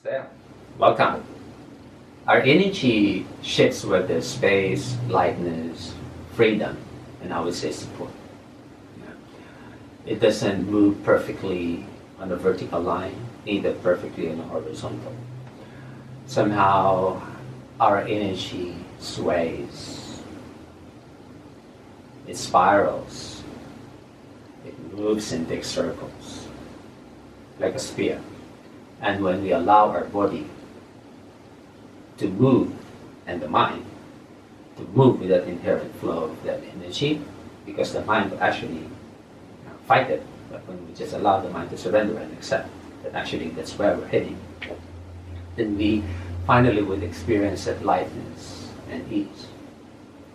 Namaste. Welcome. Our energy shifts with the space, lightness, freedom, and I would say support. It doesn't move perfectly on a vertical line, neither perfectly on a horizontal. Somehow our energy sways, it spirals, it moves in big circles, like a spear. And when we allow our body to move, and the mind to move with that inherent flow of that energy, because the mind will actually fight it, but when we just allow the mind to surrender and accept that actually that's where we're heading, then we finally would experience that lightness and ease.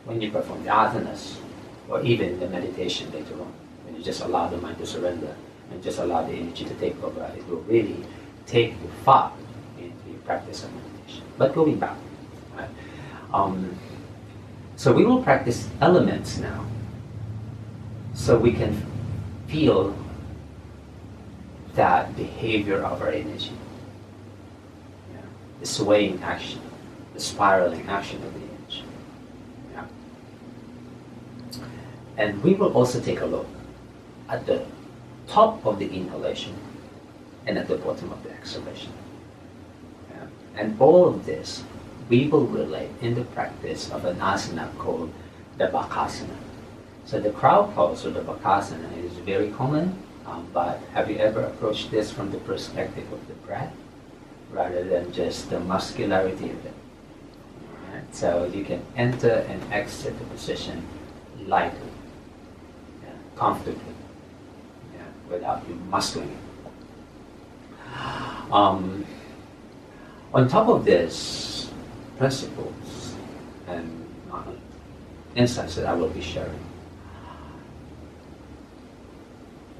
When you perform the asanas, or even the meditation later on, when you just allow the mind to surrender and just allow the energy to take over, it will really take you far into your practice of meditation. But going back, right? So we will practice elements now, so we can feel that behavior of our energy, the swaying action, the spiraling action of the energy. And we will also take a look at the top of the inhalation and at the bottom of the exhalation. And all of this we will relate in the practice of an asana called the Bakasana. So the crowd pose, or the Bakasana, is very common, but have you ever approached this from the perspective of the breath rather than just the muscularity of it? Right? So you can enter and exit the position lightly, comfortably, without you muscling it. On top of this, principles and insights that I will be sharing,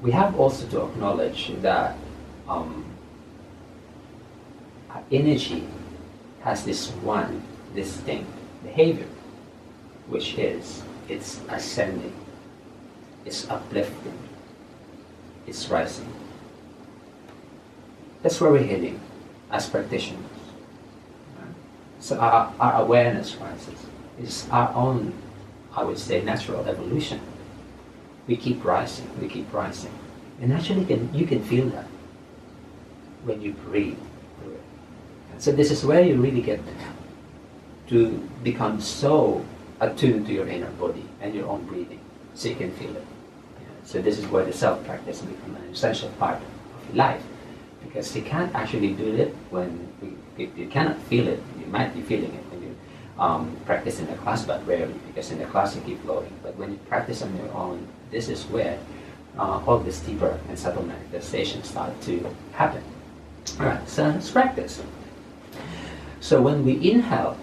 we have also to acknowledge that our energy has this one distinct behavior, which is it's ascending, it's uplifting, it's rising. That's where we're heading as practitioners. So our awareness rises. It's our own, I would say, natural evolution. We keep rising, we keep rising. And actually you can feel that when you breathe through it. And so this is where you really get to become so attuned to your inner body and your own breathing, so you can feel it. So this is where the self-practice becomes an essential part of life, because you can't actually do it when you cannot feel it. You might be feeling it when you practice in the class, but rarely, because in the class you keep flowing. But when you practice on your own, this is where all this deeper and subtle manifestations start to happen. All right, so let's practice. So when we inhale,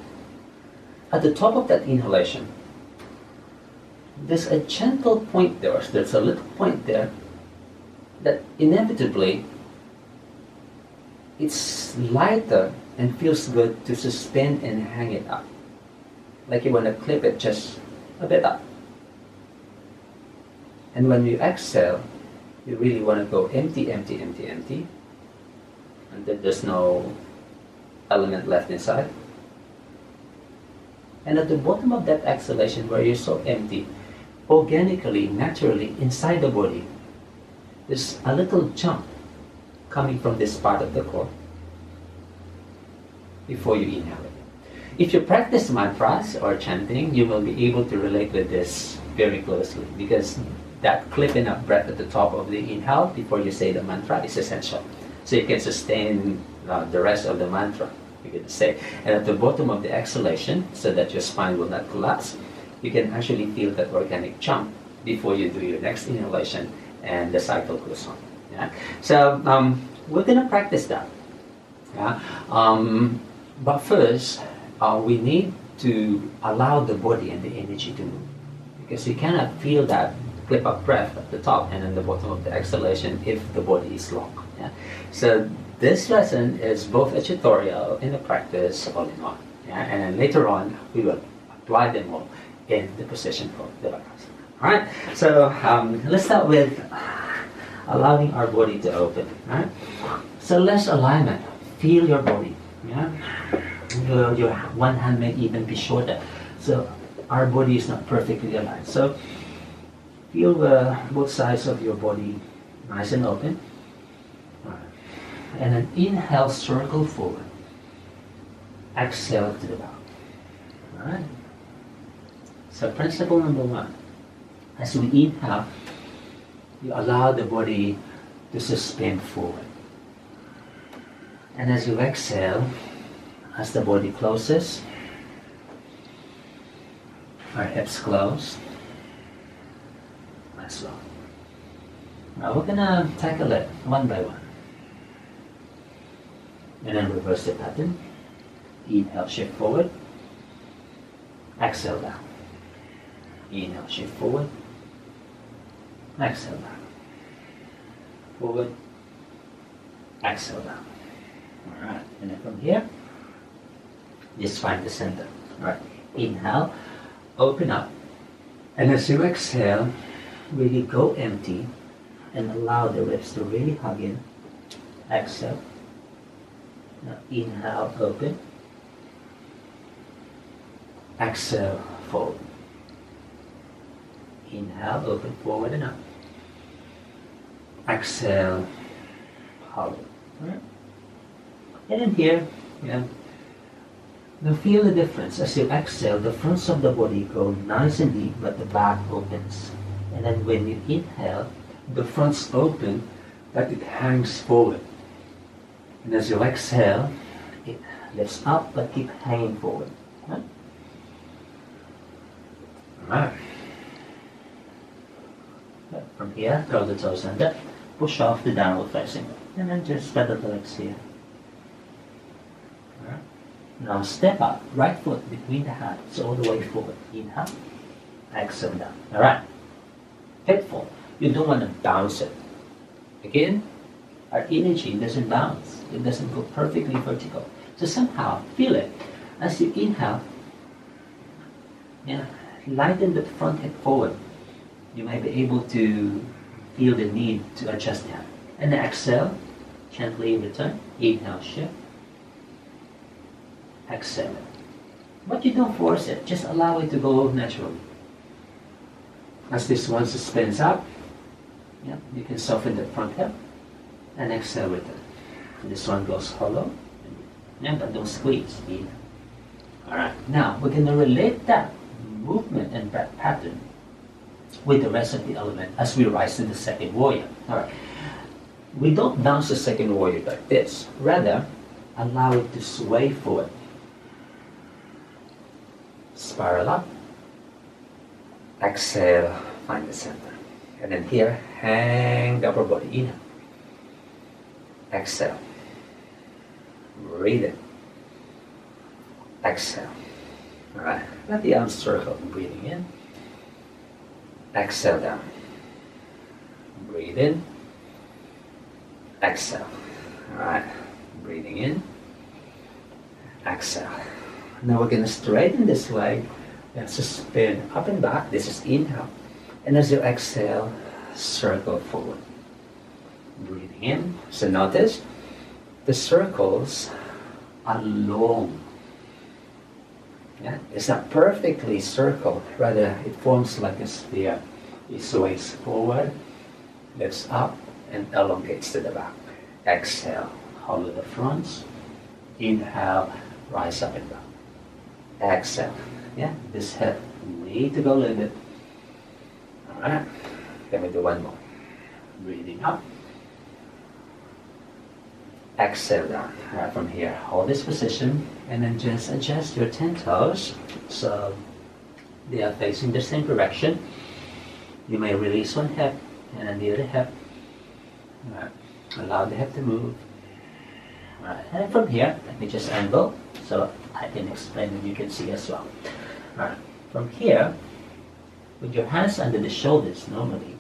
at the top of that inhalation, there's a gentle point there, there's a little point there that inevitably it's lighter and feels good to suspend and hang it up. Like you want to clip it just a bit up. And when you exhale, you really want to go empty, empty, empty, empty. And then there's no element left inside. And at the bottom of that exhalation, where you're so empty, organically, naturally, inside the body, there's a little jump coming from this part of the core before you inhale it. If you practice mantras or chanting, you will be able to relate with this very closely, because that clipping of breath at the top of the inhale before you say the mantra is essential. So you can sustain the rest of the mantra, you're going to say. And at the bottom of the exhalation, so that your spine will not collapse, you can actually feel that organic jump before you do your next inhalation, and the cycle goes on. Yeah? So we're going to practice that. Yeah? But first, we need to allow the body and the energy to move, because you cannot feel that clip of breath at the top and then the bottom of the exhalation if the body is long. Yeah? So this lesson is both a tutorial and a practice all in one. Yeah? And then later on, we will apply them all in the position called the Bakasana. Alright, so let's start with allowing our body to open. Right? So less alignment. feel your body. Yeah? Your one hand may even be shorter. So our body is not perfectly aligned. So feel both sides of your body nice and open. And then inhale, circle forward. Exhale to the back. Alright? So principle number one. As we inhale, you allow the body to suspend forward. And as you exhale, as the body closes, our hips close, as well. Now we're gonna tackle it one by one. And then reverse the pattern. Inhale, shift forward. Exhale down. Inhale, shift forward. Exhale down. Forward. Exhale down. Alright, and then from here, just find the center. Alright, inhale, open up. And as you exhale, really go empty and allow the ribs to really hug in. Exhale. Now inhale, open. Exhale, fold. Inhale, open, forward and up. Exhale, hollow. Right. And in here, now feel the difference. As you exhale, the fronts of the body go nice and deep, but the back opens. And then when you inhale, the fronts open, but it hangs forward. And as you exhale, it lifts up, but keep hanging forward. Right? Alright. From here, curl the toes under, push off the downward facing, and then just spread the legs here. Alright. Now step up, right foot between the hands, all the way forward. Inhale, exhale down. Alright. Pitfall. You don't want to bounce it. Again, our energy doesn't bounce. It doesn't go perfectly vertical. So somehow feel it. As you inhale, lighten the front hip forward. You might be able to feel the need to adjust that. And then exhale, gently return. Inhale, shift. Exhale. But you don't force it. Just allow it to go naturally. As this one suspends up, you can soften the front hip and exhale return. This one goes hollow. But don't squeeze. Alright, now we're going to relate that movement and that pattern with the rest of the element as we rise to the second warrior. Alright, we don't bounce the second warrior like this. Rather, allow it to sway forward. Spiral up. Exhale, find the center. And then here, hang the upper body. Inhale. Exhale. Breathe in. Exhale. Alright, let the arms circle. Breathing in. Exhale down. Breathe in. Exhale. Alright, breathing in. Exhale. Now we're going to straighten this leg and suspend up and back. This is inhale. And as you exhale, circle forward. Breathing in. So notice the circles are long. It's not perfectly circled, rather it forms like a sphere. It sways forward, lifts up, and elongates to the back. Exhale, hollow the fronts. Inhale, rise up and down. Exhale. This head need to go a little bit. Alright, let me do one more. Breathing up. Exhale down. Alright, from here, hold this position and then just adjust your 10 toes so they are facing the same direction. You may release one hip and then the other hip. Alright, allow the hip to move. Alright, and from here, let me just angle so I can explain and you can see as well. Alright, from here, with your hands under the shoulders normally,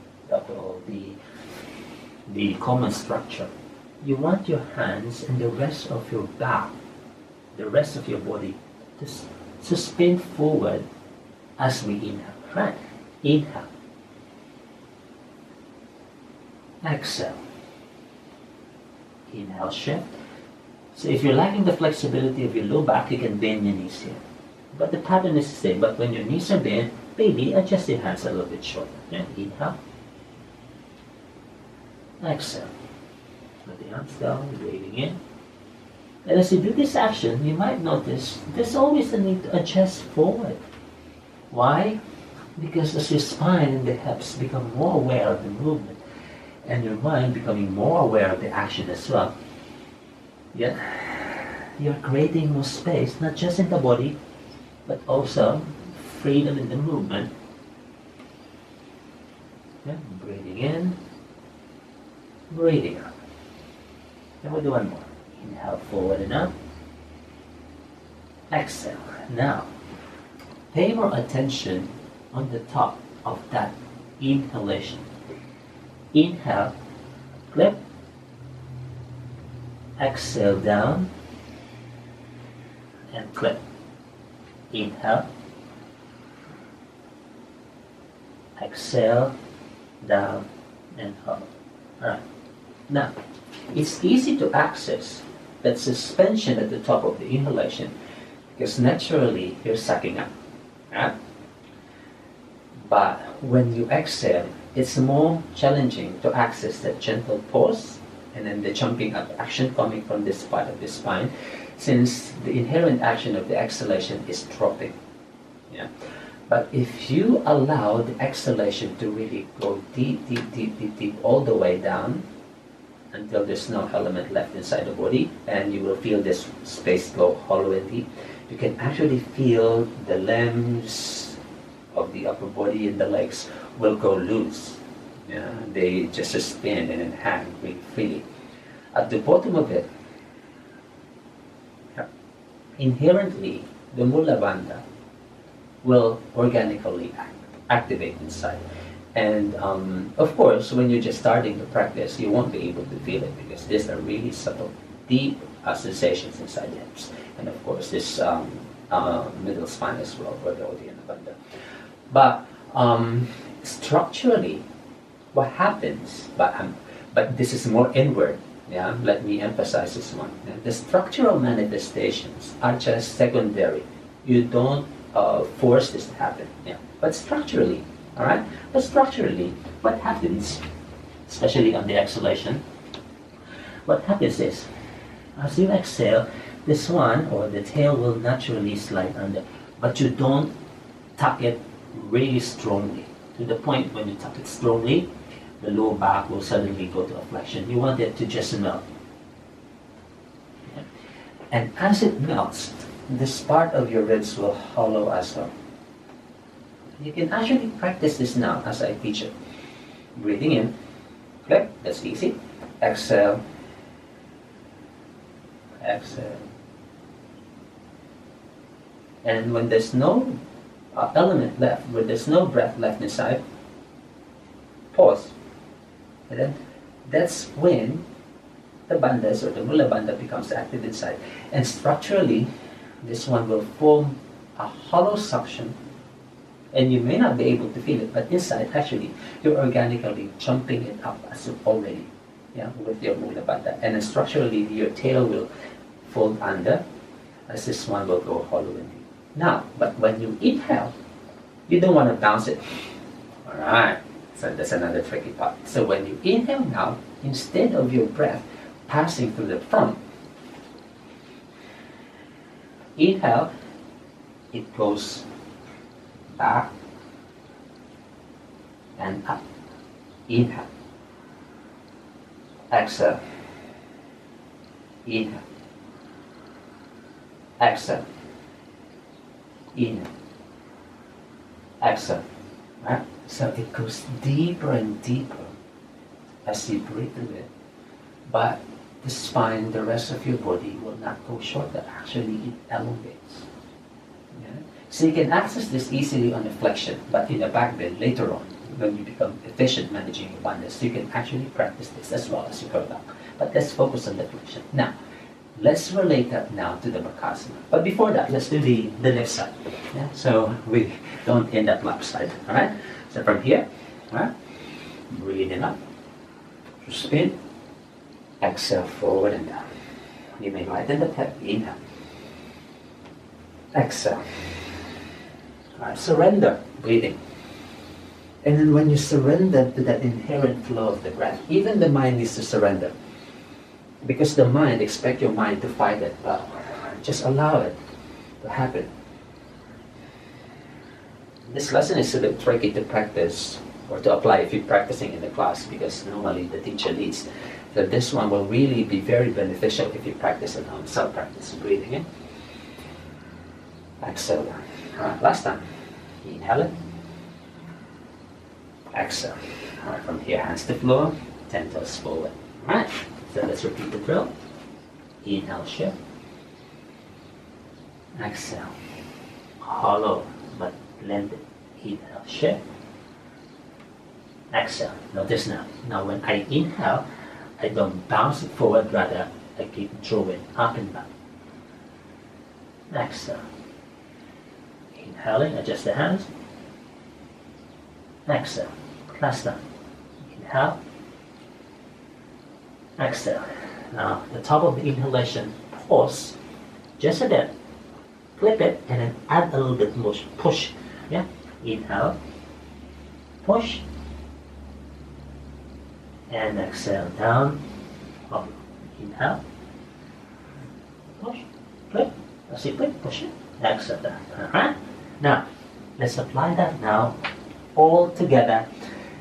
the common structure, you want your hands and the rest of your back, the rest of your body, to spin forward as we inhale. Right? Inhale. Exhale. Inhale, shift. So if you're lacking the flexibility of your low back, you can bend your knees here. But the pattern is the same. But when your knees are bent, maybe adjust your hands a little bit shorter. Yeah? Inhale. Exhale. Let the arms down, breathing in. And as you do this action, you might notice there's always a need to adjust forward. Why? Because as your spine and the hips become more aware of the movement, and your mind becoming more aware of the action as well, yeah, you're creating more space, not just in the body, but also freedom in the movement. Yeah, breathing in, breathing out. And we'll do one more. Inhale forward and up. Exhale. Now, pay more attention on the top of that inhalation. Inhale, clip. Exhale down and clip. Inhale. Exhale down and up. Alright. Now, it's easy to access that suspension at the top of the inhalation because naturally you're sucking up. Right? But when you exhale, it's more challenging to access that gentle pause and then the jumping up action coming from this part of the spine, since the inherent action of the exhalation is dropping. Yeah. But if you allow the exhalation to really go deep, deep, deep, deep, deep, all the way down until there's no element left inside the body, and you will feel this space go hollow and deep, you can actually feel the limbs of the upper body and the legs will go loose. Yeah, they just suspend and then hang really freely. At the bottom of it, inherently, the Mula Bandha will organically activate inside. And of course, when you're just starting to practice, you won't be able to feel it because these are really subtle, deep sensations inside the hips. And of course, this middle spine as well, or the Uddiyana Bandha. But structurally, what happens, but this is more inward, yeah, let me emphasize this one. The structural manifestations are just secondary. You don't force this to happen, yeah. But structurally, all right? But structurally, what happens, especially on the exhalation, what happens is, as you exhale, this one, or the tail, will naturally slide under, but you don't tuck it really strongly, to the point when you tuck it strongly, the lower back will suddenly go to a flexion. You want it to just melt. Okay? And as it melts, this part of your ribs will hollow as well. You can actually practice this now as I teach it. Breathing in, clip, that's easy. Exhale, exhale. And when there's no element left, when there's no breath left inside, pause. And then that's when the bandhas or the Mula Bandha becomes active inside. And structurally, this one will form a hollow suction, and you may not be able to feel it, but inside, actually, you're organically jumping it up as you already, yeah, with your Mula Bandha. And then structurally, your tail will fold under, as this one will go hollow and deep. Now, but when you inhale, you don't want to bounce it. All right. So that's another tricky part. So when you inhale now, instead of your breath passing through the front, inhale, it goes back and up. Inhale. Exhale. Inhale. Exhale. Inhale. Exhale. Right? So it goes deeper and deeper as you breathe through it. But the spine, the rest of your body will not go shorter. Actually, it elongates. Yeah? So you can access this easily on the flexion, but in the back bend later on, when you become efficient managing your bandhas, you can actually practice this as well as you go back. But let's focus on the flexion. Now, let's relate that now to the Bakasana. But before that, let's do the left side. Yeah? So we don't end up lopsided. All right? So from here, all right? Breathe in up. Spin. Exhale forward and down. You may lighten the hip. Inhale. Exhale. Alright, surrender, breathing. And then when you surrender to that inherent flow of the breath, even the mind needs to surrender. Because the mind, expect your mind to fight it, but just allow it to happen. This lesson is a bit tricky to practice or to apply if you're practicing in the class, because normally the teacher leads. So this one will really be very beneficial if you practice at home, self-practice, breathing in. Exhale down. Alright, last time. Inhale it. Exhale. Alright, from here, hands to floor, 10 toes forward. Alright, so let's repeat the drill. Inhale, shift. Exhale. Hollow, but blended. Inhale, shift. Exhale. Notice now. Now when I inhale, I don't bounce it forward, rather I keep drawing up and back. Exhale. Inhaling, adjust the hands. Exhale. Last time. Inhale. Exhale. Now, the top of the inhalation, pause just a bit. Clip it and then add a little bit more push. Yeah? Inhale. Push. And exhale down. Up. Inhale. Push. Clip. That's it. Clip. Push it. Exhale down. Alright? Now, let's apply that now all together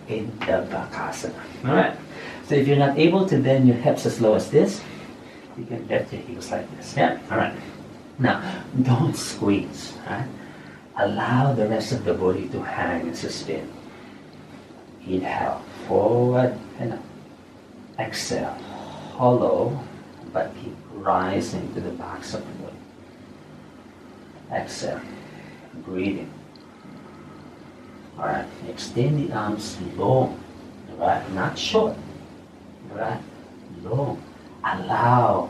in the Bakasana. Alright? So if you're not able to bend your hips as low as this, you can lift your heels like this. Yeah? Alright. Now, don't squeeze. Right? Allow the rest of the body to hang and suspend. Inhale, forward and up. Exhale, hollow, but keep rising to the backs of the body. Exhale, breathing. Alright, extend the arms long. Alright, not short. Alright, long. Allow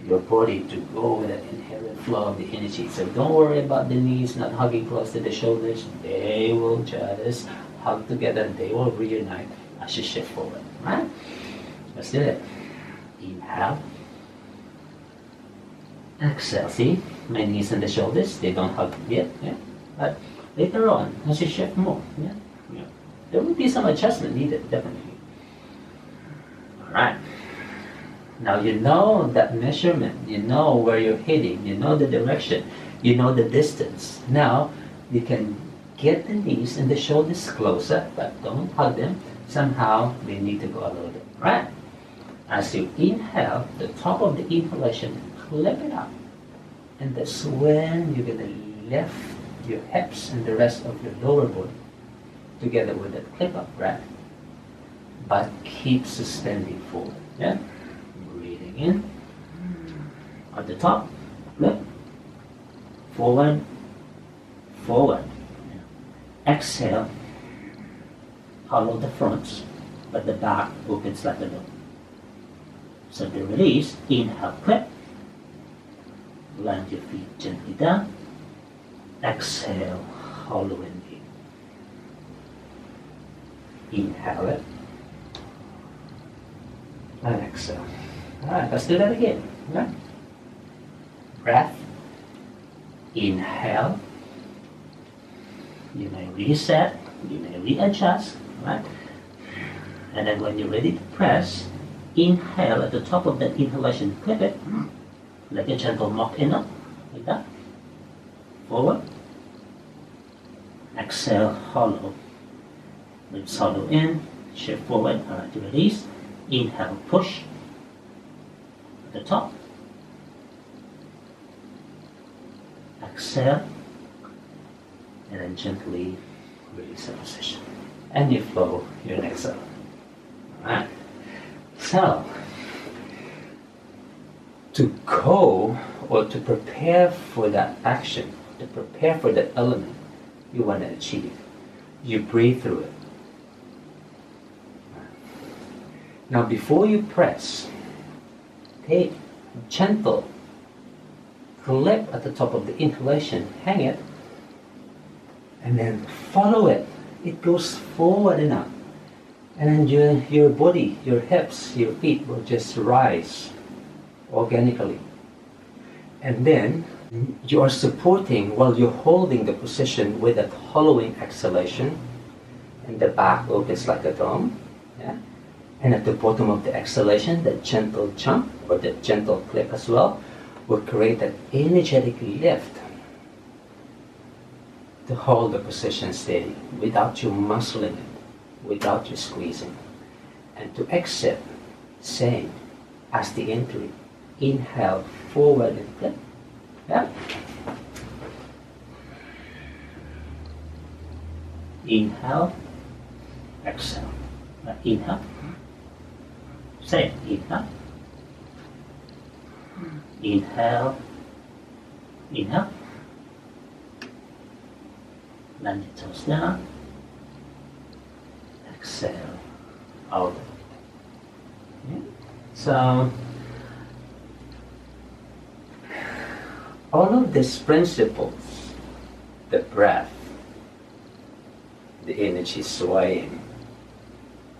your body to go with that inherent flow of the energy. So don't worry about the knees not hugging close to the shoulders. They will just hug together. They will reunite as you shift forward. Right? Let's do it. Inhale. Exhale. See? My knees and the shoulders, they don't hug yet. Yeah? But later on, as you shift more, yeah? Yeah. There will be some adjustment needed, definitely. Alright. Now you know that measurement, you know where you're heading, you know the direction, you know the distance. Now you can get the knees and the shoulders closer, but don't hug them. Somehow they need to go a little bit, right? As you inhale, the top of the inhalation, clip it up. And that's when you're going to lift your hips and the rest of your lower body together with that clip up breath. But keep suspending forward, yeah? Breathing in. At the top, lift. Forward, forward. Exhale, hollow the fronts, but the back opens like a door. So the release, inhale, clip. Land your feet gently down. Exhale, hollow and deep. Inhale it. And exhale. Alright, let's do that again. Right? Breath. Inhale. You may reset, you may readjust, right? And then when you're ready to press, inhale at the top of that inhalation, clip it, like a gentle mock in up, like that. Forward. Exhale, hollow. Ribs hollow in, shift forward, alright, to release. Inhale, push. At the top. Exhale. And then gently release the position. And you flow your next up. Alright. So, to go or to prepare for that action, to prepare for that element you want to achieve, you breathe through it. Now, before you press, take gentle clip at the top of the inhalation, hang it, and then follow it. It goes forward and up. And then your body, your hips, your feet will just rise organically. And then you are supporting while you're holding the position with that hollowing exhalation, and the back opens like a dome. Yeah? And at the bottom of the exhalation, that gentle jump or that gentle click as well will create that energetic lift to hold the position steady without you muscling it, without you squeezing. And to exit, same as the entry. Inhale, forward and flip. Yeah. Inhale, exhale. Inhale. Same. Inhale. Inhale. Inhale. Land your toes down. Exhale. Out. Yeah. So, all of these principles, the breath, the energy swaying,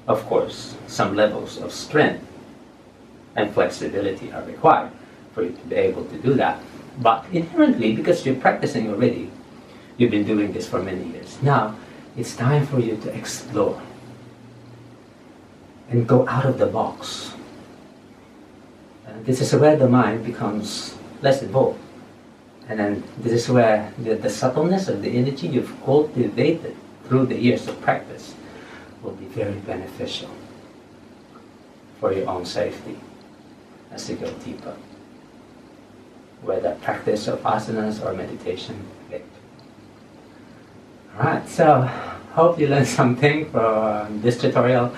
of course, some levels of strength and flexibility are required for you to be able to do that. But inherently, because you're practicing already, you've been doing this for many years. Now, it's time for you to explore and go out of the box. And this is where the mind becomes less involved. And then this is where the subtleness of the energy you've cultivated through the years of practice will be very beneficial for your own safety as you go deeper, whether practice of asanas or meditation. Alright, so hope you learned something from this tutorial.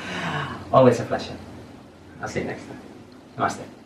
Always a pleasure. I'll see you next time. Namaste.